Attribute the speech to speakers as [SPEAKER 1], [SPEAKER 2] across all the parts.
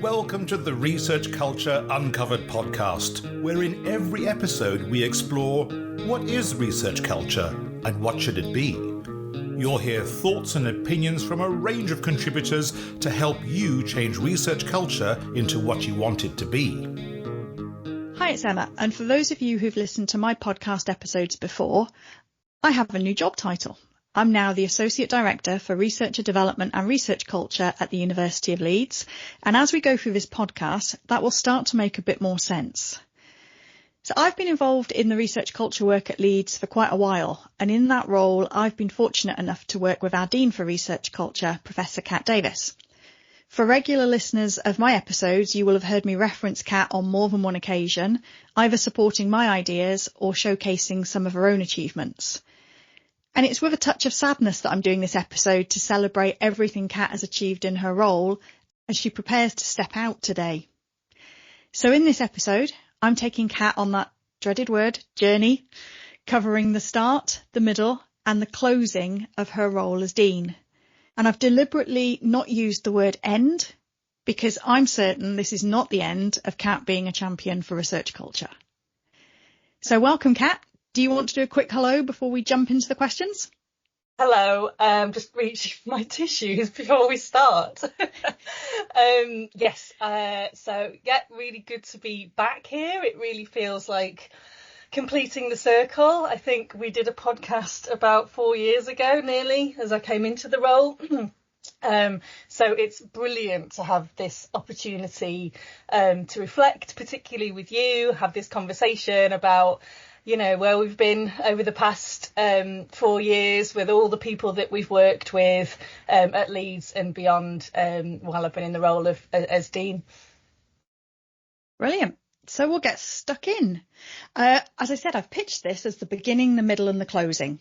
[SPEAKER 1] Welcome to the Research Culture Uncovered podcast, where in every episode we explore what is research culture and what should it be. You'll hear thoughts and opinions from a range of contributors to help you change research culture into what you want it to be.
[SPEAKER 2] Hi, it's Emma, and for those of you who've listened to my podcast episodes before, I have a new job title. I'm now the Associate Director for Researcher Development and Research Culture at the University of Leeds, and as we go through this podcast, that will start to make a bit more sense. So I've been involved in the research culture work at Leeds for quite a while, and in that role I've been fortunate enough to work with our Dean for Research Culture, Professor Cat Davies. For regular listeners of my episodes, you will have heard me reference Cat on more than one occasion, either supporting my ideas or showcasing some of her own achievements. And it's with a touch of sadness that I'm doing this episode to celebrate everything Cat has achieved in her role as she prepares to step out today. So in this episode, I'm taking Cat on that dreaded word, journey, covering the start, the middle and the closing of her role as Dean. And I've deliberately not used the word end because I'm certain this is not the end of Cat being a champion for research culture. So welcome, Cat. Do you want to do a quick hello before we jump into the questions?
[SPEAKER 3] Hello, just reaching for my tissues before we start. So really good to be back here. It really feels like completing the circle. I think we did a podcast about 4 years ago nearly as I came into the role. So it's brilliant to have this opportunity to reflect, particularly with you, have this conversation about where we've been over the past 4 years with all the people that we've worked with at Leeds and beyond while I've been in the role of as Dean.
[SPEAKER 2] Brilliant. So we'll get stuck in. As I said, I've pitched this as the beginning, the middle and the closing.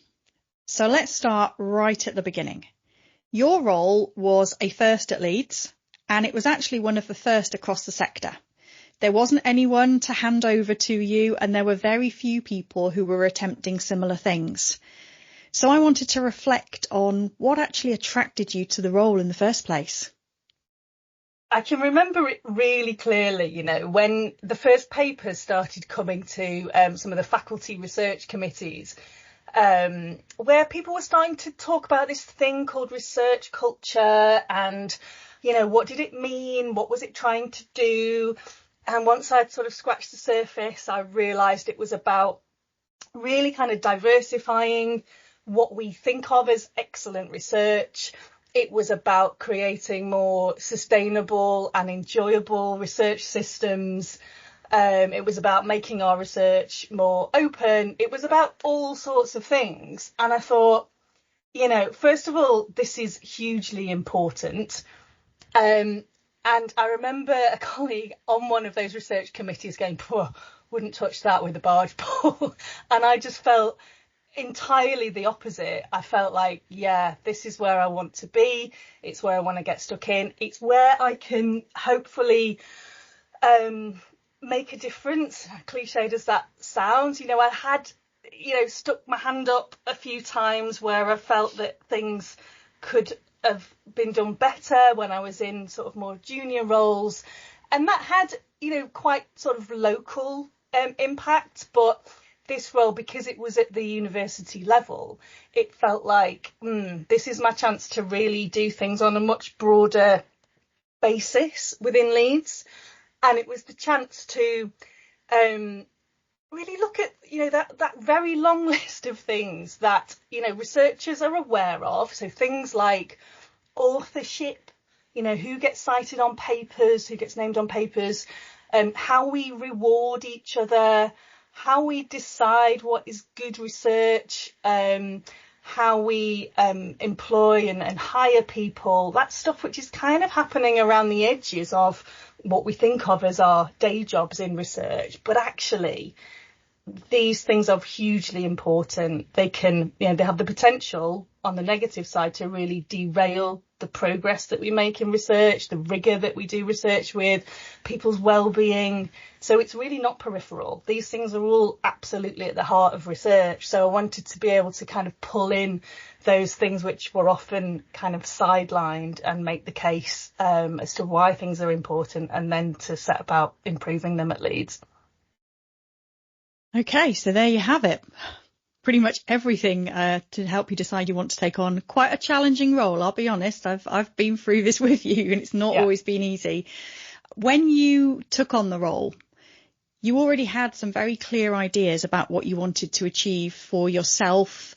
[SPEAKER 2] So let's start right at the beginning. Your role was a first at Leeds, and it was actually one of the first across the sector. There wasn't anyone to hand over to you, and there were very few people who were attempting similar things. So I wanted to reflect on what actually attracted you to the role in the first place.
[SPEAKER 3] I can remember it really clearly, when the first papers started coming to some of the faculty research committees, where people were starting to talk about this thing called research culture and, what did it mean? What was it trying to do? And once I'd sort of scratched the surface, I realised it was about really kind of diversifying what we think of as excellent research. It was about creating more sustainable and enjoyable research systems. It was about making our research more open. It was about all sorts of things. And I thought, first of all, this is hugely important. And I remember a colleague on one of those research committees going, wouldn't touch that with a barge pole. And I just felt entirely the opposite. I felt like, this is where I want to be. It's where I want to get stuck in. It's where I can hopefully make a difference, cliched as that sounds. I had, stuck my hand up a few times where I felt that things could have been done better when I was in sort of more junior roles, and that had quite sort of local impact. But this role, because it was at the university level, it felt like this is my chance to really do things on a much broader basis within Leeds, and it was the chance to really look at that very long list of things that researchers are aware of. So things like authorship, who gets cited on papers, who gets named on papers, how we reward each other, how we decide what is good research, how we employ and hire people, that stuff which is kind of happening around the edges of what we think of as our day jobs in research. But actually, these things are hugely important. They can, they have the potential on the negative side to really derail the progress that we make in research, the rigour that we do research with, people's well-being. So it's really not peripheral. These things are all absolutely at the heart of research. So I wanted to be able to kind of pull in those things which were often kind of sidelined and make the case as to why things are important, and then to set about improving them at Leeds.
[SPEAKER 2] Okay, so there you have it. Pretty much everything to help you decide you want to take on quite a challenging role. I'll be honest, I've been through this with you, and it's not always been easy. When you took on the role, you already had some very clear ideas about what you wanted to achieve for yourself,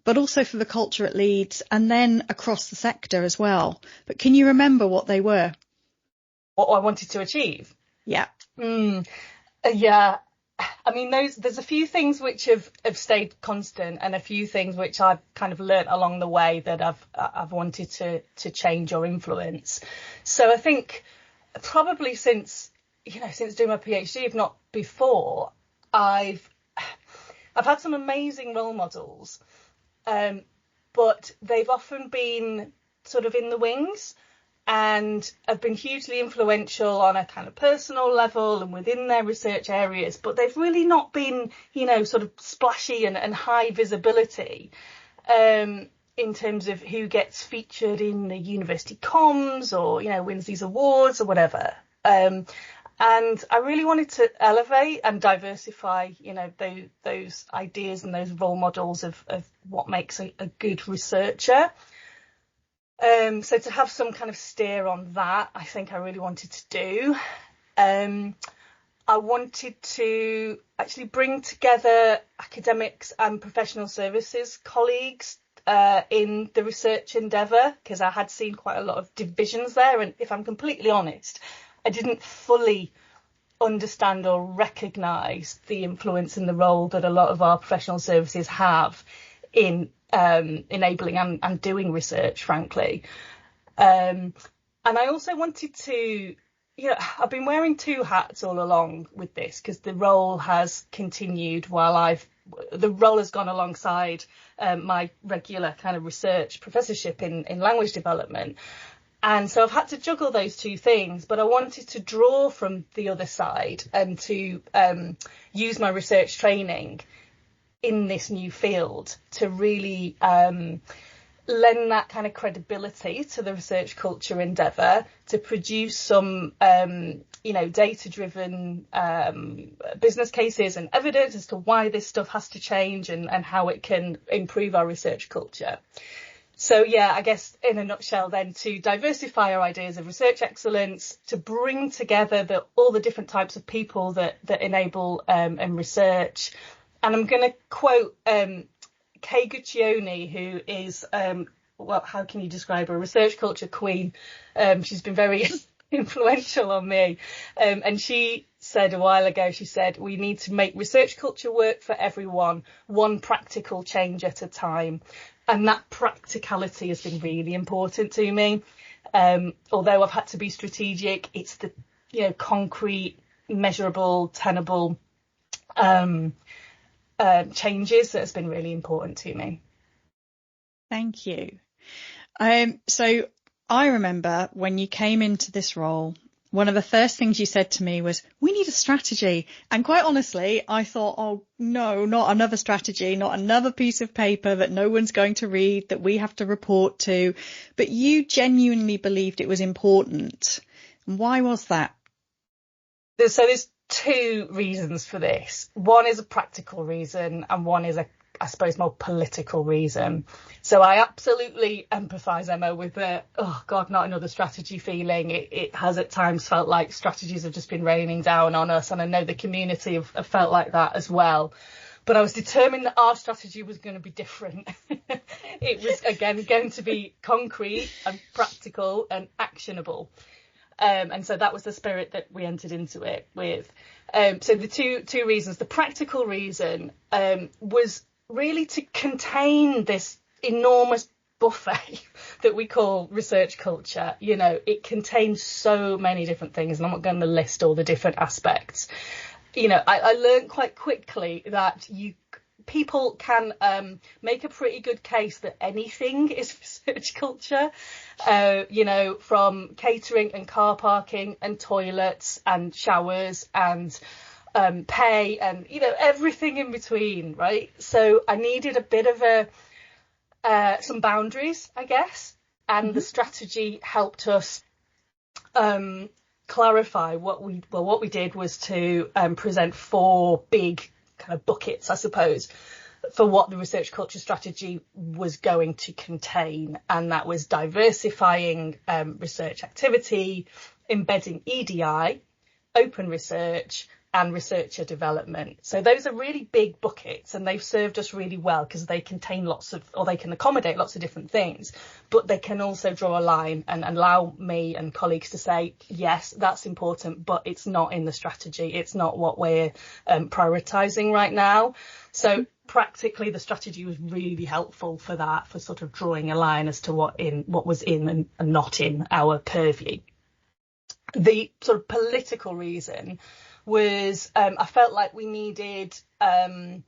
[SPEAKER 2] but also for the culture at Leeds, and then across the sector as well. But can you remember what they were?
[SPEAKER 3] What I wanted to achieve?
[SPEAKER 2] Yeah.
[SPEAKER 3] Yeah. I mean, there's a few things which have stayed constant, and a few things which I've kind of learnt along the way that I've wanted to change or influence. So I think probably since doing my PhD, if not before, I've had some amazing role models, but they've often been sort of in the wings, and have been hugely influential on a kind of personal level and within their research areas, but they've really not been, sort of splashy and high visibility in terms of who gets featured in the university comms or, wins these awards or whatever. And I really wanted to elevate and diversify, those ideas and those role models of what makes a good researcher. So to have some kind of steer on that, I think I really wanted to do. I wanted to actually bring together academics and professional services colleagues in the research endeavour, because I had seen quite a lot of divisions there. And if I'm completely honest, I didn't fully understand or recognise the influence and the role that a lot of our professional services have in enabling and doing research, frankly. And I also wanted to, I've been wearing two hats all along with this, because the role has continued while the role has gone alongside my regular kind of research professorship in language development. And so I've had to juggle those two things, but I wanted to draw from the other side and to use my research training in this new field to really lend that kind of credibility to the research culture endeavour, to produce some, data-driven business cases and evidence as to why this stuff has to change and how it can improve our research culture. So, yeah, I guess in a nutshell then, to diversify our ideas of research excellence, to bring together all the different types of people that enable and research. And I'm going to quote Kay Guccione, who is, how can you describe her? A research culture queen. She's been very influential on me. And she said a while ago, she said, we need to make research culture work for everyone, one practical change at a time. And that practicality has been really important to me. Although I've had to be strategic, it's the, concrete, measurable, tenable changes that has been really important to me.
[SPEAKER 2] Thank you. So I remember when you came into this role, one of the first things you said to me was, we need a strategy. And quite honestly, I thought, oh, no, not another strategy, not another piece of paper that no one's going to read, that we have to report to. But you genuinely believed it was important. And why was that?
[SPEAKER 3] So there's two reasons for this. One is a practical reason, and one is I suppose, more political reason. So I absolutely empathise, Emma, with the, oh God, not another strategy feeling. It has at times felt like strategies have just been raining down on us. And I know the community have felt like that as well. But I was determined that our strategy was going to be different. It was, again, going to be concrete and practical and actionable. And so that was the spirit that we entered into it with. So the two reasons. The practical reason was really to contain this enormous buffet that we call research culture. It contains so many different things, and I'm not going to list all the different aspects. I learned quite quickly that people can make a pretty good case that anything is research culture, from catering and car parking and toilets and showers and pay and, everything in between, right? So I needed a bit of some boundaries, I guess, and the strategy helped us clarify what we did was to present 4 big kind of buckets, I suppose, for what the research culture strategy was going to contain, and that was diversifying research activity, embedding EDI, open research, and researcher development. So those are really big buckets, and they've served us really well because they contain they can accommodate lots of different things, but they can also draw a line and allow me and colleagues to say, yes, that's important, but it's not in the strategy. It's not what we're prioritising right now. So practically the strategy was really helpful for that, for sort of drawing a line as to what was in and not in our purview. The sort of political reason was I felt like we needed that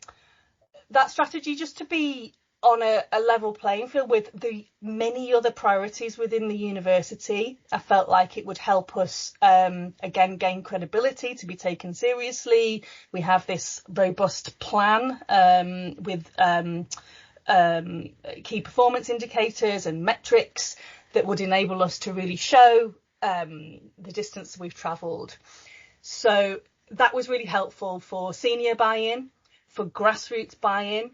[SPEAKER 3] strategy just to be on a level playing field with the many other priorities within the university. I felt like it would help us again gain credibility, to be taken seriously. We have this robust plan with key performance indicators and metrics that would enable us to really show the distance we've travelled. So that was really helpful for senior buy-in, for grassroots buy-in,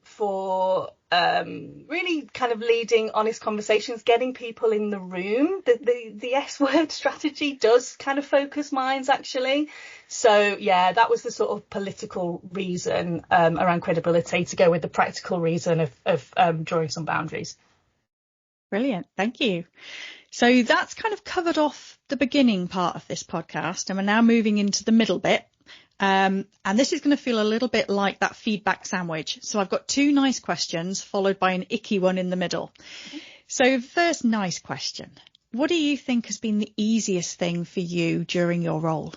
[SPEAKER 3] for really kind of leading honest conversations, getting people in the room. The S word strategy does kind of focus minds, actually. So, yeah, that was the sort of political reason around credibility, to go with the practical reason of drawing some boundaries.
[SPEAKER 2] Brilliant. Thank you. So that's kind of covered off the beginning part of this podcast, and we're now moving into the middle bit. And this is going to feel a little bit like that feedback sandwich. So I've got 2 nice questions followed by an icky one in the middle. So first nice question. What do you think has been the easiest thing for you during your role?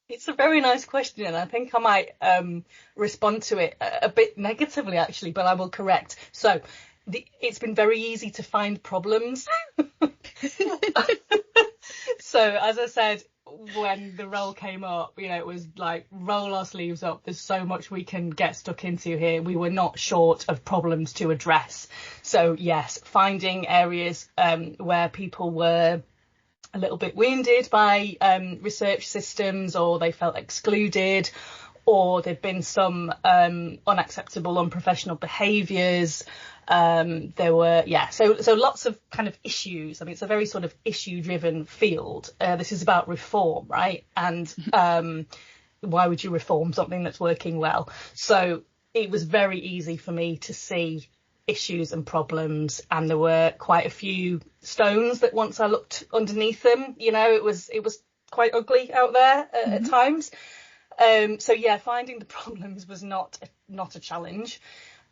[SPEAKER 3] It's a very nice question, and I think I might respond to it a bit negatively, actually, but I will correct. So it's been very easy to find problems. So, as I said, when the role came up, it was like, roll our sleeves up. There's so much we can get stuck into here. We were not short of problems to address. So, yes, finding areas where people were a little bit wounded by research systems, or they felt excluded, or there'd been some unacceptable, unprofessional behaviours. There were, so lots of kind of issues. I mean, it's a very sort of issue-driven field. This is about reform, right? And why would you reform something that's working well? So it was very easy for me to see issues and problems, and there were quite a few stones that once I looked underneath them, it was quite ugly out there at times. So yeah, finding the problems was not a challenge,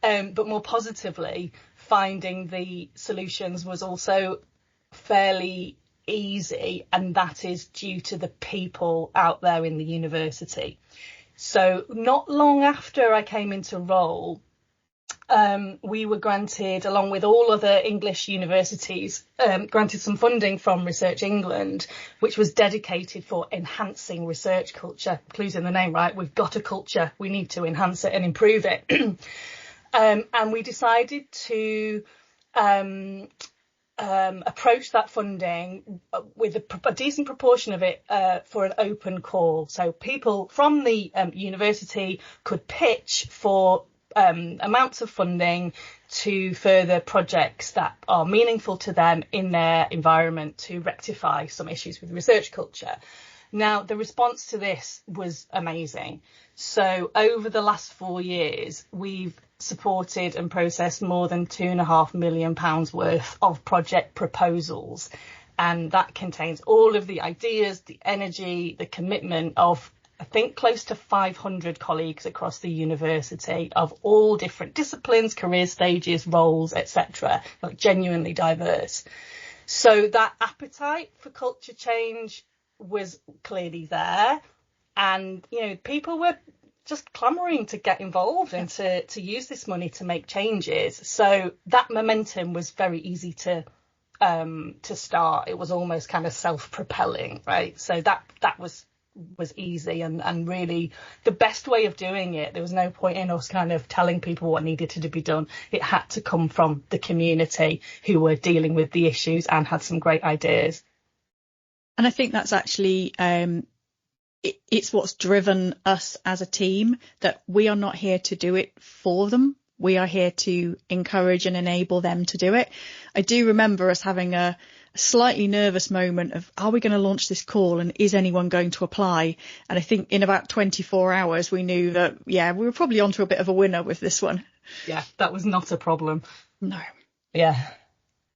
[SPEAKER 3] but more positively, finding the solutions was also fairly easy, and that is due to the people out there in the university. So not long after I came into role, we were granted, along with all other English universities, granted some funding from Research England, which was dedicated for enhancing research culture. Clues in the name, right? We've got a culture. We need to enhance it and improve it. And we decided to approach that funding with a decent proportion of it for an open call. So people from the university could pitch for amounts of funding to further projects that are meaningful to them in their environment to rectify some issues with research culture. Now, the response to this was amazing. So over the last 4 years, we've supported and processed more than £2.5 million worth of project proposals. And that contains all of the ideas, the energy, the commitment of, I think, close to 500 colleagues across the university of all different disciplines, career stages, roles, etc., like genuinely diverse. So that appetite for culture change was clearly there. And, people were just clamouring to get involved and to use this money to make changes. So that momentum was very easy to start. It was almost kind of self-propelling, right? So that was easy and really the best way of doing it. There was no point in us kind of telling people what needed to be done. It had to come from the community who were dealing with the issues and had some great ideas.
[SPEAKER 2] And I think that's actually it's what's driven us as a team, that we are not here to do it for them. We are here to encourage and enable them to do it. I do remember us having a slightly nervous moment of, are we going to launch this call and is anyone going to apply? And I think in about 24 hours, we knew that, we were probably onto a bit of a winner with this one.
[SPEAKER 3] Yeah, that was not a problem.
[SPEAKER 2] No.
[SPEAKER 3] Yeah.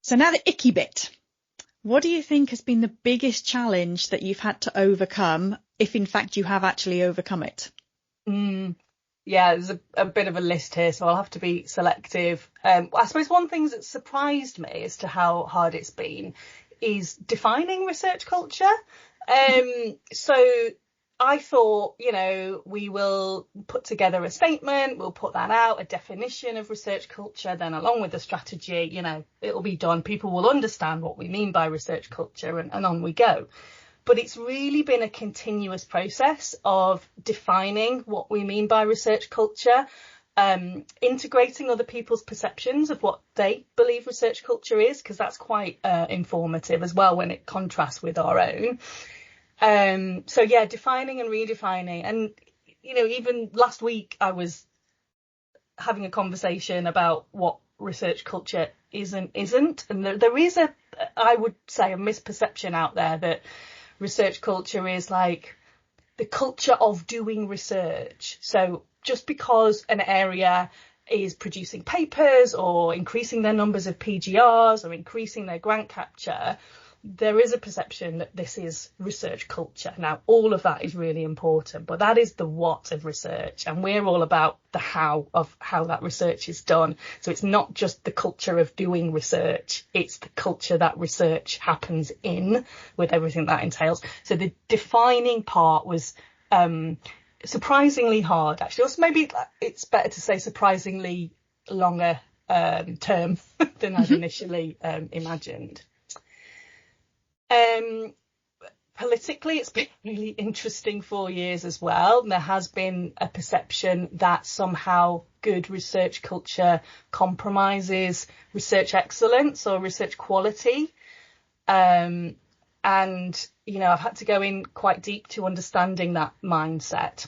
[SPEAKER 2] So now the icky bit. What do you think has been the biggest challenge that you've had to overcome, if in fact you have actually overcome it?
[SPEAKER 3] Yeah, there's a bit of a list here, so I'll have to be selective. I suppose one thing that surprised me as to how hard it's been is defining research culture. So I thought, we will put together a statement, we'll put that out, a definition of research culture, then along with the strategy, it'll be done. People will understand what we mean by research culture and on we go. But it's really been a continuous process of defining what we mean by research culture, integrating other people's perceptions of what they believe research culture is, because that's quite informative as well when it contrasts with our own. Defining and redefining. And, even last week I was having a conversation about what research culture isn't. And there is I would say, a misperception out there that research culture is like the culture of doing research. So just because an area is producing papers or increasing their numbers of PGRs or increasing their grant capture, there is a perception that this is research culture. Now, all of that is really important, but that is the what of research. And we're all about the how of how that research is done. So it's not just the culture of doing research, it's the culture that research happens in, with everything that entails. So the defining part was surprisingly hard, actually. Also, maybe it's better to say surprisingly longer term than I'd initially imagined. Politically, it's been really interesting 4 years as well. There has been a perception that somehow good research culture compromises research excellence or research quality. And, I've had to go in quite deep to understanding that mindset.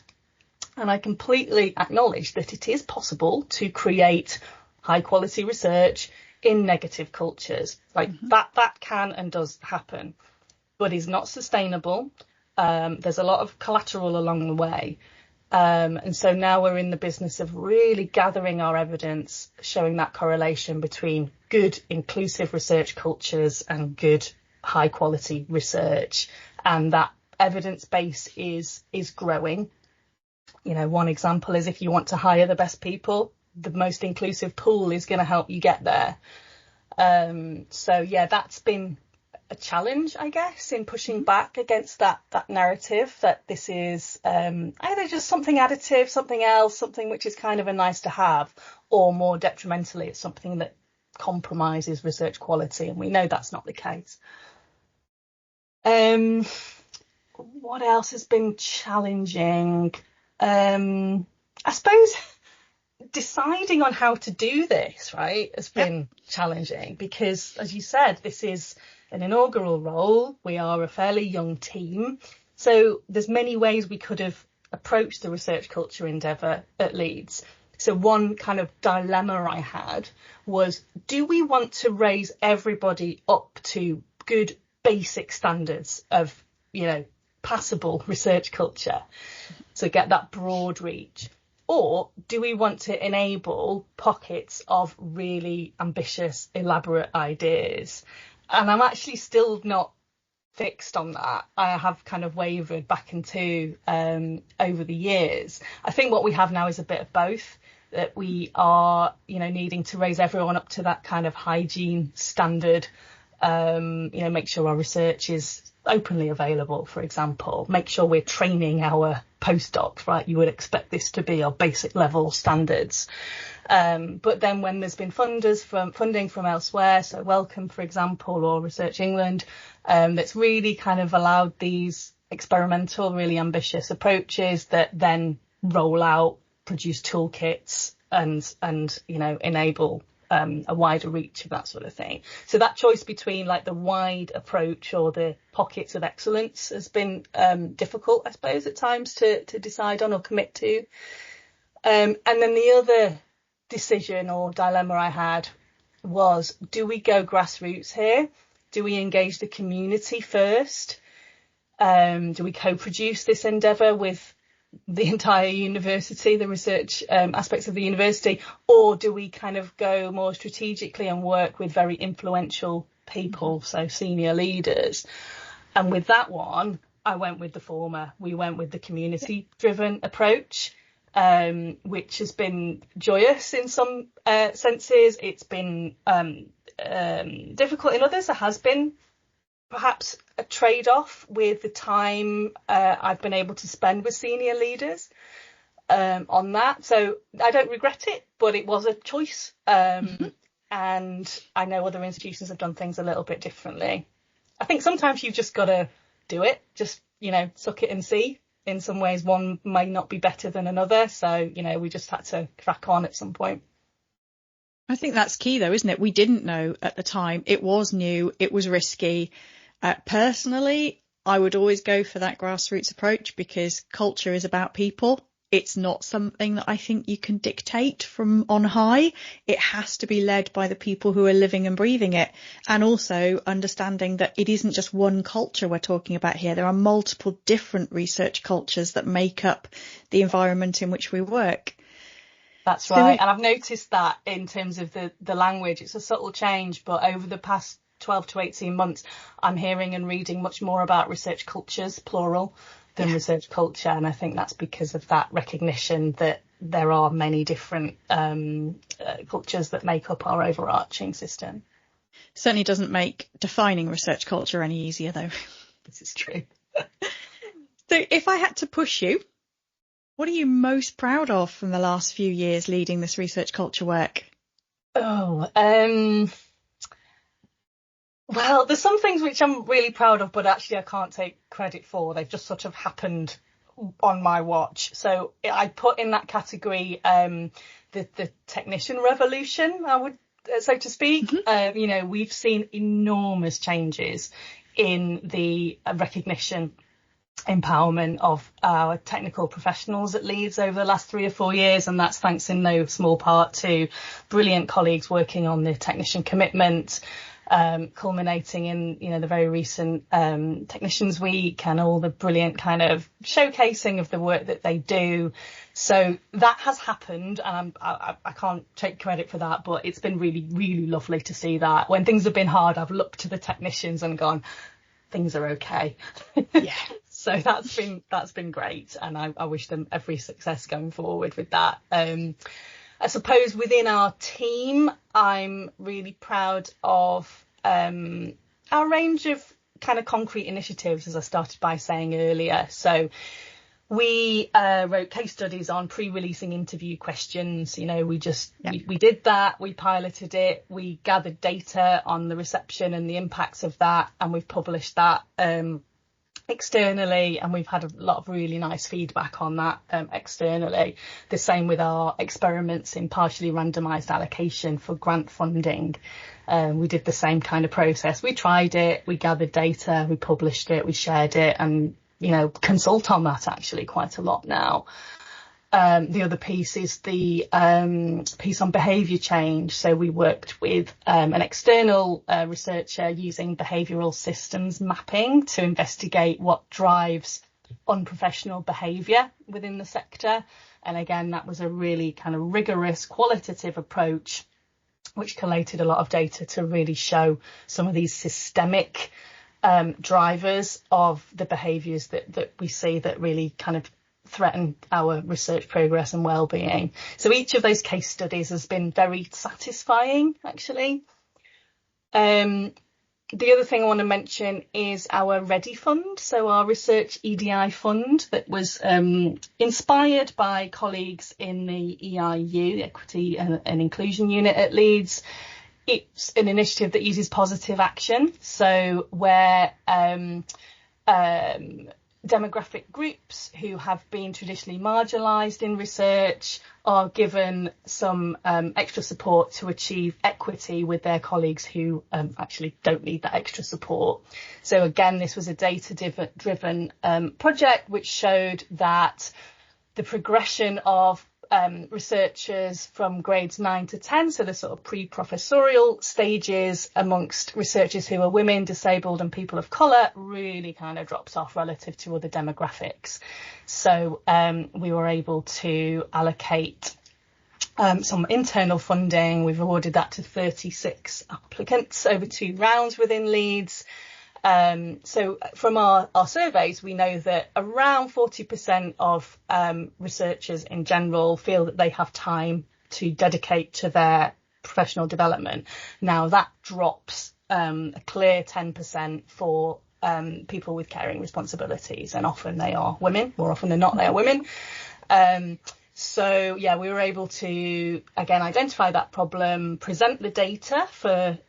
[SPEAKER 3] And I completely acknowledge that it is possible to create high quality research in negative cultures. That can and does happen, but is not sustainable. There's a lot of collateral along the way. And so now we're in the business of really gathering our evidence, showing that correlation between good inclusive research cultures and good high quality research. And that evidence base is growing. One example is if you want to hire the best people, the most inclusive pool is going to help you get there. That's been a challenge, I guess, in pushing back against that narrative that this is either just something additive, something else, something which is kind of a nice to have, or more detrimentally, it's something that compromises research quality. And we know that's not the case. What else has been challenging? I suppose deciding on how to do this, right, has been challenging because, as you said, this is an inaugural role. We are a fairly young team. So there's many ways we could have approached the research culture endeavour at Leeds. So one kind of dilemma I had was, do we want to raise everybody up to good basic standards of, passable research culture? So get that broad reach. Or do we want to enable pockets of really ambitious, elaborate ideas? And I'm actually still not fixed on that. I have kind of wavered back and to over the years. I think what we have now is a bit of both, that we are, needing to raise everyone up to that kind of hygiene standard, make sure our research is openly available, for example, make sure we're training our postdocs, right? You would expect this to be our basic level standards. But then when there's been funding from elsewhere, so Wellcome, for example, or Research England, that's really kind of allowed these experimental, really ambitious approaches that then roll out, produce toolkits and enable a wider reach of that sort of thing. So that choice between like the wide approach or the pockets of excellence has been difficult, I suppose, at times to decide on or commit to. And then the other decision or dilemma I had was, do we go grassroots here? Do we engage the community first? Do we co-produce this endeavour with the entire university, the research aspects of the university, or do we kind of go more strategically and work with very influential people, so senior leaders? And with that one, I went with the former. We went with the community-driven approach, which has been joyous in some senses. It's been difficult in others. There has been perhaps a trade-off with the time I've been able to spend with senior leaders on that. So I don't regret it, but it was a choice. And I know other institutions have done things a little bit differently. I think sometimes you've just got to do it, just, suck it and see. In some ways, one may not be better than another. So, we just had to crack on at some point.
[SPEAKER 2] I think that's key, though, isn't it? We didn't know at the time. It was new. It was risky. Personally, I would always go for that grassroots approach because culture is about people. It's not something that I think you can dictate from on high. It has to be led by the people who are living and breathing it. And also understanding that it isn't just one culture we're talking about here. There are multiple different research cultures that make up the environment in which we work.
[SPEAKER 3] That's right. And I've noticed that in terms of the language, it's a subtle change, but over the past 12 to 18 months, I'm hearing and reading much more about research cultures, plural, than research culture. And I think that's because of that recognition that there are many different cultures that make up our overarching system.
[SPEAKER 2] Certainly doesn't make defining research culture any easier, though.
[SPEAKER 3] This is true.
[SPEAKER 2] So if I had to push you, what are you most proud of from the last few years leading this research culture work?
[SPEAKER 3] Well, there's some things which I'm really proud of, but actually I can't take credit for. They've just sort of happened on my watch. So I put in that category the technician revolution, I would, so to speak. We've seen enormous changes in the recognition, empowerment of our technical professionals at Leeds over the last 3 or 4 years, and that's thanks in no small part to brilliant colleagues working on the technician commitment, culminating in the very recent Technicians Week and all the brilliant kind of showcasing of the work that they do. So that has happened, and I can't take credit for that, but it's been really, really lovely to see that. When things have been hard, I've looked to the technicians and gone, things are okay.
[SPEAKER 2] Yeah.
[SPEAKER 3] So that's been great, and I wish them every success going forward with that. I suppose within our team, I'm really proud of our range of kind of concrete initiatives, as I started by saying earlier. So we wrote case studies on pre-releasing interview questions. We did that, we piloted it, we gathered data on the reception and the impacts of that, and we've published that externally, and we've had a lot of really nice feedback on that externally. The same with our experiments in partially randomised allocation for grant funding. We did the same kind of process. We tried it, we gathered data, we published it, we shared it, and consult on that actually quite a lot now. The other piece is the piece on behaviour change. So we worked with an external researcher using behavioural systems mapping to investigate what drives unprofessional behaviour within the sector. And again, that was a really kind of rigorous qualitative approach, which collated a lot of data to really show some of these systemic drivers of the behaviours that we see that really kind of threaten our research progress and well-being. So each of those case studies has been very satisfying, actually. The other thing I want to mention is our Ready Fund, so our research EDI fund that was inspired by colleagues in the EIU, the Equity and Inclusion Unit at Leeds. It's an initiative that uses positive action, so where demographic groups who have been traditionally marginalised in research are given some extra support to achieve equity with their colleagues who actually don't need that extra support. So again, this was a data-driven project which showed that the progression of researchers from grades 9 to 10, so the sort of pre-professorial stages amongst researchers who are women, disabled and people of colour, really kind of drops off relative to other demographics. So we were able to allocate some internal funding. We've awarded that to 36 applicants over 2 rounds within Leeds. So from our surveys, we know that around 40% of researchers in general feel that they have time to dedicate to their professional development. Now that drops a clear 10% for people with caring responsibilities, and often they are women. More often than not, they are women. So yeah, we were able to again identify that problem, present the data for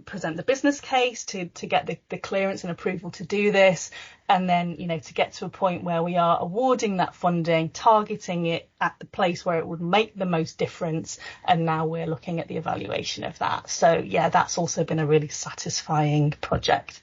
[SPEAKER 3] present the business case to get the clearance and approval to do this, and then to get to a point where we are awarding that funding, targeting it at the place where it would make the most difference, and now we're looking at the evaluation of that. So yeah, that's also been a really satisfying project.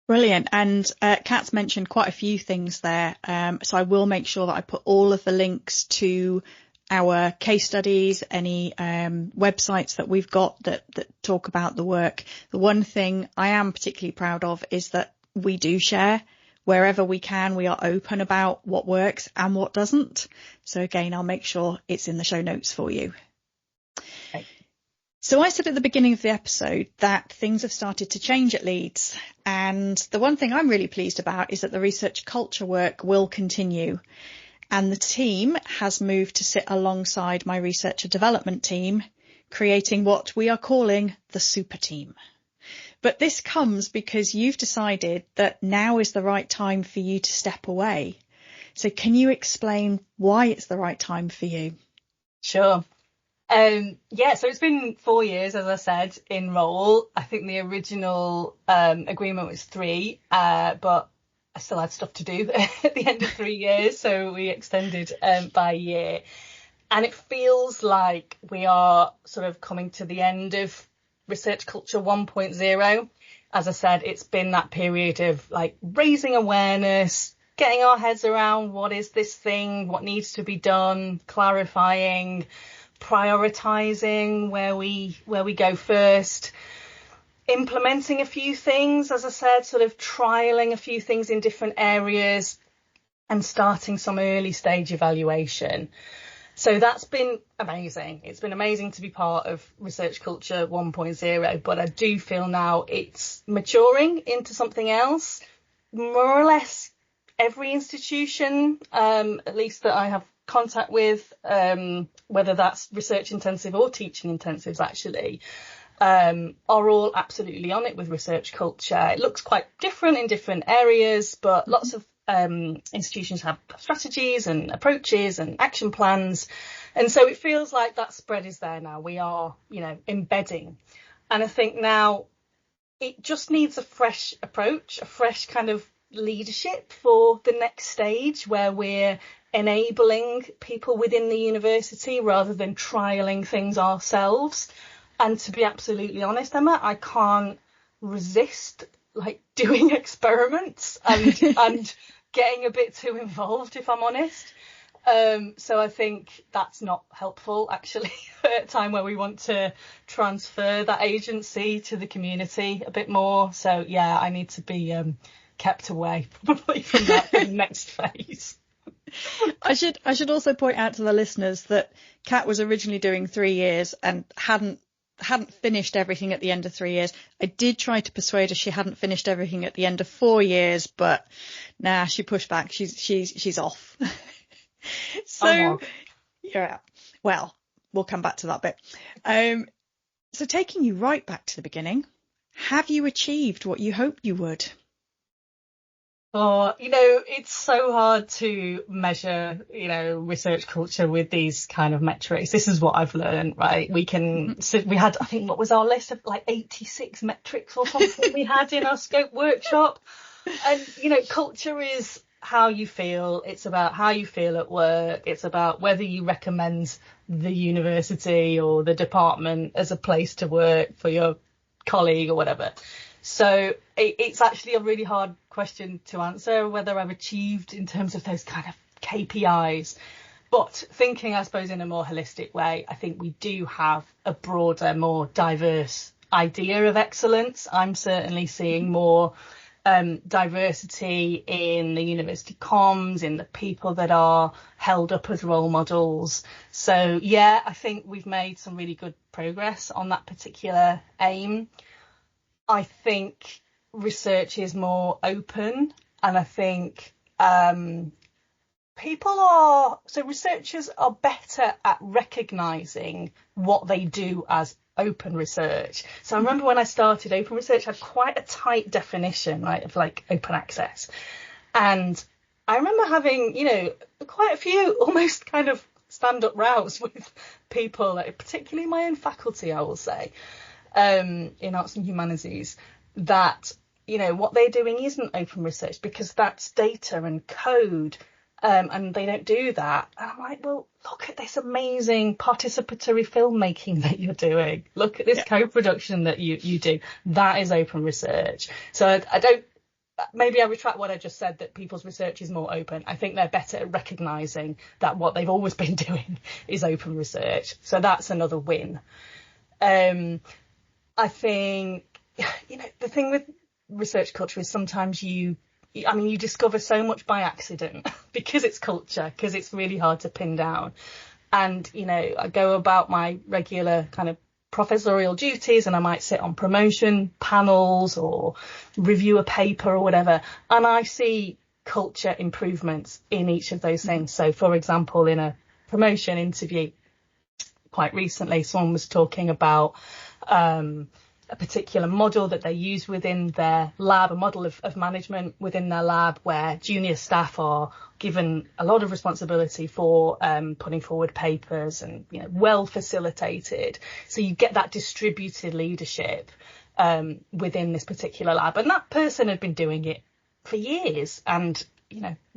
[SPEAKER 2] Brilliant. And Kat's mentioned quite a few things there, so I will make sure that I put all of the links to our case studies, any websites that we've got that talk about the work. The one thing I am particularly proud of is that we do share wherever we can. We are open about what works and what doesn't. So again, I'll make sure it's in the show notes for you.
[SPEAKER 3] Okay.
[SPEAKER 2] So I said at the beginning of the episode that things have started to change at Leeds. And the one thing I'm really pleased about is that the research culture work will continue. And the team has moved to sit alongside my researcher development team, creating what we are calling the super team. But this comes because you've decided that now is the right time for you to step away. So can you explain why it's the right time for you?
[SPEAKER 3] Sure. Yeah, so it's been 4 years, as I said, in role. I think the original agreement was 3, but I still had stuff to do at the end of 3 years, so we extended by a year. And it feels like we are sort of coming to the end of Research Culture 1.0. As I said, it's been that period of like raising awareness, getting our heads around what is this thing, what needs to be done, clarifying, prioritising where we go first. Implementing a few things, as I said, sort of trialling a few things in different areas and starting some early stage evaluation. So that's been amazing. It's been amazing to be part of Research Culture 1.0, but I do feel now it's maturing into something else. More or less every institution, at least that I have contact with, whether that's research intensive or teaching intensives actually, are all absolutely on it with research culture. It looks quite different in different areas, but lots of institutions have strategies and approaches and action plans. And so it feels like that spread is there now. We are, embedding. And I think now it just needs a fresh approach, a fresh kind of leadership for the next stage where we're enabling people within the university rather than trialling things ourselves. And to be absolutely honest, Emma, I can't resist like doing experiments and getting a bit too involved, if I'm honest. So I think that's not helpful, actually, at a time where we want to transfer that agency to the community a bit more. So, yeah, I need to be kept away probably from that for the next phase.
[SPEAKER 2] I should also point out to the listeners that Kat was originally doing 3 years and hadn't finished everything at the end of 3 years. I did try to persuade her she hadn't finished everything at the end of 4 years, but she pushed back. She's off. So yeah, well, we'll come back to that bit. So taking you right back to the beginning, have you achieved what you hoped you would?
[SPEAKER 3] Oh, it's so hard to measure, research culture with these kind of metrics. This is what I've learned, right? We had, I think, what was our list of like 86 metrics or something we had in our scope workshop. And, culture is how you feel. It's about how you feel at work. It's about whether you recommend the university or the department as a place to work for your colleague or whatever. So it's actually a really hard question to answer, whether I've achieved in terms of those kind of KPIs. But thinking, I suppose, in a more holistic way, I think we do have a broader, more diverse idea of excellence. I'm certainly seeing more diversity in the university comms, in the people that are held up as role models. So, yeah, I think we've made some really good progress on that particular aim. I think research is more open, and I think researchers are better at recognising what they do as open research. So I remember when I started, open research had quite a tight definition, right, of like open access. And I remember having, quite a few almost kind of stand-up rows with people, like, particularly my own faculty, I will say, in arts and humanities, that, what they're doing isn't open research because that's data and code. And they don't do that. And I'm like, well, look at this amazing participatory filmmaking that you're doing. Look at this co-production that you do. That is open research. So maybe I retract what I just said, that people's research is more open. I think they're better at recognising that what they've always been doing is open research. So that's another win. I think, the thing with research culture is sometimes you discover so much by accident because it's culture, because it's really hard to pin down. And, I go about my regular kind of professorial duties and I might sit on promotion panels or review a paper or whatever. And I see culture improvements in each of those things. So, for example, in a promotion interview quite recently, someone was talking about a particular model that they use within their lab, a model of management within their lab, where junior staff are given a lot of responsibility for putting forward papers and, well facilitated. So you get that distributed leadership within this particular lab. And that person had been doing it for years, and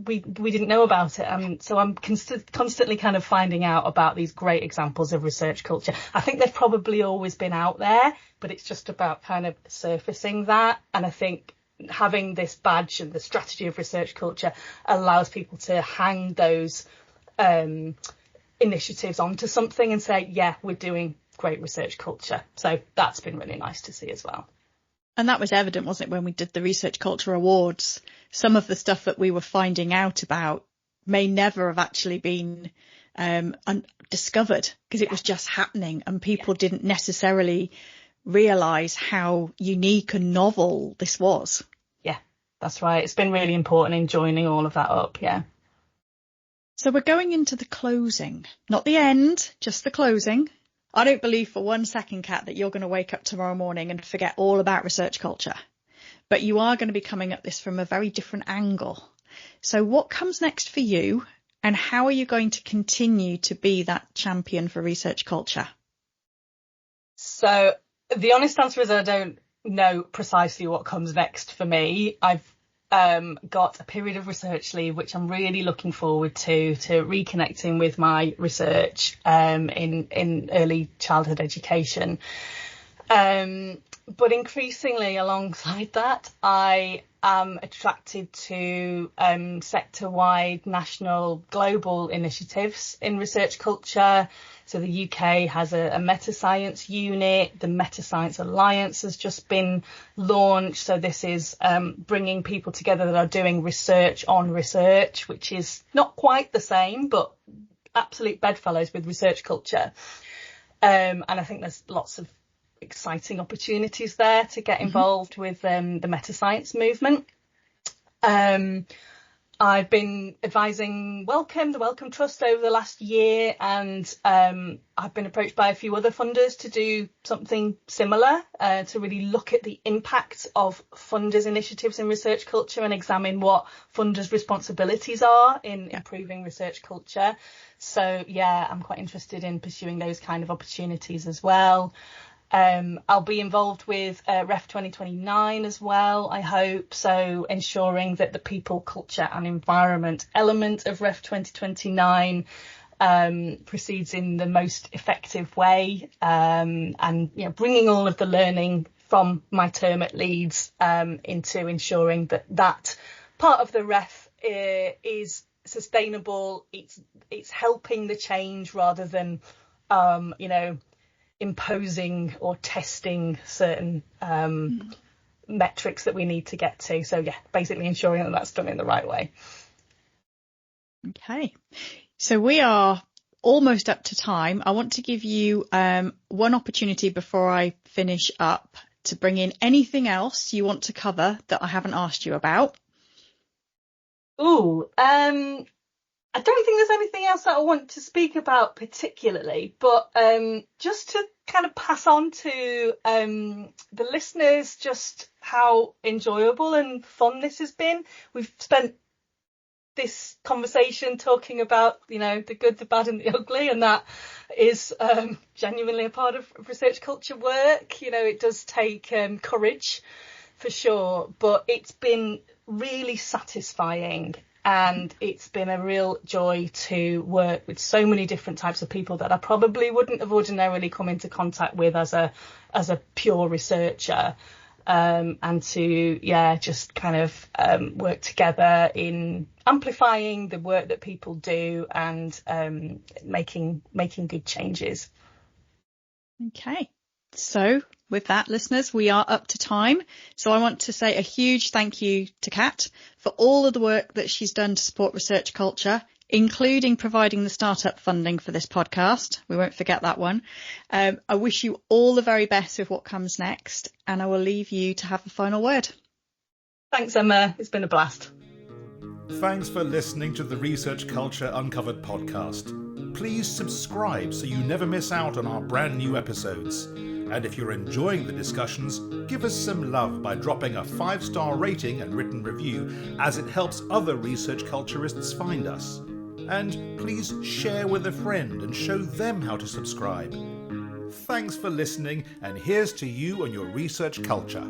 [SPEAKER 3] we didn't know about it. And so I'm constantly kind of finding out about these great examples of research culture. I think they've probably always been out there, but it's just about kind of surfacing that. And I think having this badge and the strategy of research culture allows people to hang those initiatives onto something and say, yeah, we're doing great research culture. So that's been really nice to see as well.
[SPEAKER 2] And that was evident, wasn't it, when we did the Research Culture Awards? Some of the stuff that we were finding out about may never have actually been discovered because it was just happening, and people didn't necessarily realise how unique and novel this was.
[SPEAKER 3] Yeah, that's right. It's been really important in joining all of that up, yeah.
[SPEAKER 2] So we're going into the closing, not the end, just the closing. I don't believe for one second, Kat, that you're going to wake up tomorrow morning and forget all about research culture. But you are going to be coming at this from a very different angle. So what comes next for you, and how are you going to continue to be that champion for research culture?
[SPEAKER 3] So the honest answer is I don't know precisely what comes next for me. I've got a period of research leave, which I'm really looking forward to reconnecting with my research in early childhood education. But increasingly alongside that, I am attracted to sector-wide, national, global initiatives in research culture. So the UK has a meta-science unit. The Meta-Science Alliance has just been launched. So this is bringing people together that are doing research on research, which is not quite the same, but absolute bedfellows with research culture. And I think there's lots of exciting opportunities there to get involved with the meta-science movement. I've been advising the Wellcome Trust over the last year, and I've been approached by a few other funders to do something similar, to really look at the impact of funders' initiatives in research culture and examine what funders' responsibilities are in improving research culture. So yeah, I'm quite interested in pursuing those kind of opportunities as well. I'll be involved with REF 2029 as well, I hope. So ensuring that the people, culture and environment element of REF 2029 proceeds in the most effective way, and bringing all of the learning from my term at Leeds into ensuring that part of the REF is sustainable. It's helping the change rather than imposing or testing certain metrics that we need to get to. So yeah, basically ensuring that that's done in the right way.
[SPEAKER 2] Okay, so we are almost up to time. I want to give you one opportunity before I finish up to bring in anything else you want to cover that I haven't asked you about.
[SPEAKER 3] I don't think there's anything else that I want to speak about particularly, but just to kind of pass on to the listeners just how enjoyable and fun this has been. We've spent this conversation talking about, the good, the bad and the ugly, and that is genuinely a part of research culture work. It does take courage for sure, but it's been really satisfying. And it's been a real joy to work with so many different types of people that I probably wouldn't have ordinarily come into contact with as a pure researcher, and to just kind of work together in amplifying the work that people do and making good changes.
[SPEAKER 2] Okay, so with that, listeners, we are up to time. So I want to say a huge thank you to Cat for all of the work that she's done to support research culture, including providing the startup funding for this podcast. We won't forget that one. I wish you all the very best with what comes next, and I will leave you to have the final word.
[SPEAKER 3] Thanks, Emma. It's been a blast.
[SPEAKER 1] Thanks for listening to the Research Culture Uncovered podcast. Please subscribe so you never miss out on our brand new episodes. And if you're enjoying the discussions, give us some love by dropping a 5-star rating and written review, as it helps other research culturists find us. And please share with a friend and show them how to subscribe. Thanks for listening, and here's to you and your research culture.